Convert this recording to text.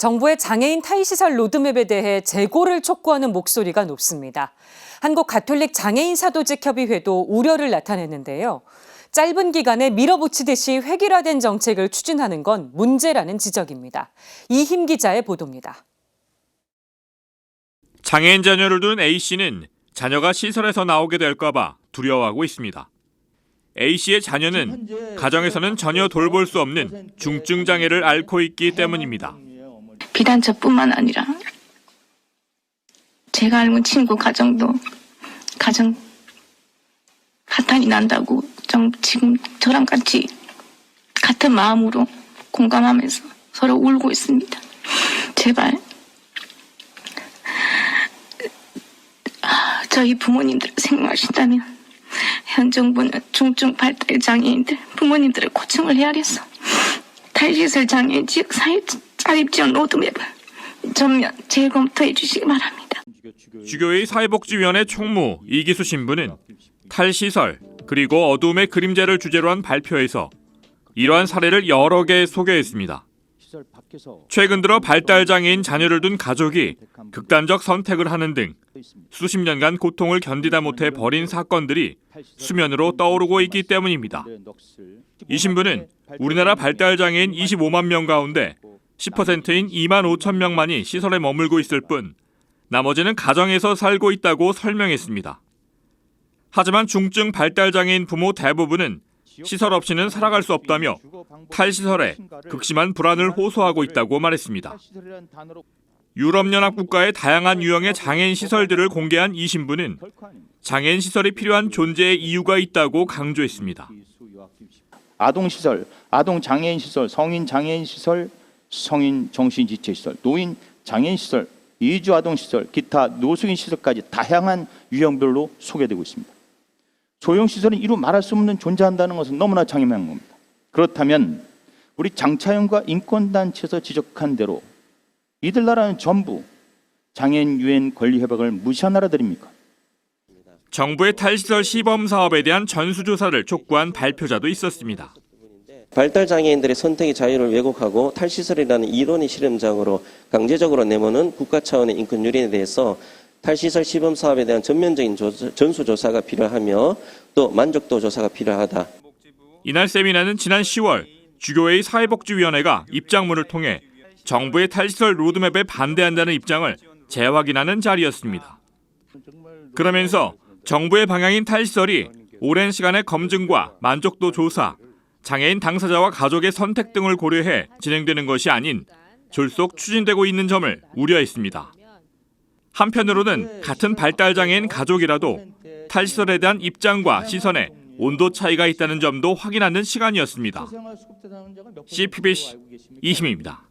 정부의 장애인 타의시설 로드맵에 대해 재고를 촉구하는 목소리가 높습니다. 한국가톨릭장애인사도직협의회도 우려를 나타냈는데요. 짧은 기간에 밀어붙이듯이 획일화된 정책을 추진하는 건 문제라는 지적입니다. 이힘 기자의 보도입니다. 장애인 자녀를 둔 A씨는 자녀가 시설에서 나오게 될까 봐 두려워하고 있습니다. A씨의 자녀는 가정에서는 전혀 돌볼 수 없는 중증 장애를 앓고 있기 때문입니다. 비단 저뿐만 아니라 제가 알고 친구 가정도 가정 파탄이 난다고 지금 저랑 같이 같은 마음으로 공감하면서 서로 울고 있습니다. 제발 저희 부모님들 생각하신다면 현 정부는 중증 발달 장애인들 부모님들을 고충을 헤아려서 탈시설 장애인 지역 사회 자립 지원 로드맵을 전면 재검토해 주시기 바랍니다. 주교회 사회복지위원회 총무 이기수 신부는 탈시설 그리고 어두움의 그림자를 주제로 한 발표에서 이러한 사례를 여러 개 소개했습니다. 최근 들어 발달장애인 자녀를 둔 가족이 극단적 선택을 하는 등 수십 년간 고통을 견디다 못해 벌인 사건들이 수면으로 떠오르고 있기 때문입니다. 이 신부는 우리나라 발달장애인 25만 명 가운데 10%인 2만 5천 명만이 시설에 머물고 있을 뿐 나머지는 가정에서 살고 있다고 설명했습니다. 하지만 중증 발달장애인 부모 대부분은 시설 없이는 살아갈 수 없다며 탈시설에 극심한 불안을 호소하고 있다고 말했습니다. 유럽연합 국가의 다양한 유형의 장애인 시설들을 공개한 이 신부는 장애인 시설이 필요한 존재의 이유가 있다고 강조했습니다. 아동시설, 아동장애인 시설, 성인 장애인 시설, 성인 정신지체시설, 노인 장애인 시설, 이주 아동시설, 기타 노숙인 시설까지 다양한 유형별로 소개되고 있습니다. 소형시설은 이루 말할 수 없는 존재한다는 것은 너무나 장애한 겁니다. 그렇다면 우리 장차연과 인권단체에서 지적한 대로 이들 나라는 전부 장애인 유엔 권리 협약을 무시한 나라들입니까? 정부의 탈시설 시범 사업에 대한 전수조사를 촉구한 발표자도 있었습니다. 발달장애인들의 선택의 자유를 왜곡하고 탈시설이라는 이론의 실험장으로 강제적으로 내모는 국가 차원의 인권 유린에 대해서 탈시설 시범 사업에 대한 전면적인 전수조사가 필요하며 또 만족도 조사가 필요하다. 이날 세미나는 지난 10월 주교회의 사회복지위원회가 입장문을 통해 정부의 탈시설 로드맵에 반대한다는 입장을 재확인하는 자리였습니다. 그러면서 정부의 방향인 탈시설이 오랜 시간의 검증과 만족도 조사, 장애인 당사자와 가족의 선택 등을 고려해 진행되는 것이 아닌 졸속 추진되고 있는 점을 우려했습니다. 한편으로는 같은 발달장애인 가족이라도 탈시설에 대한 입장과 시선에 온도 차이가 있다는 점도 확인하는 시간이었습니다. CPBC 이힘입니다.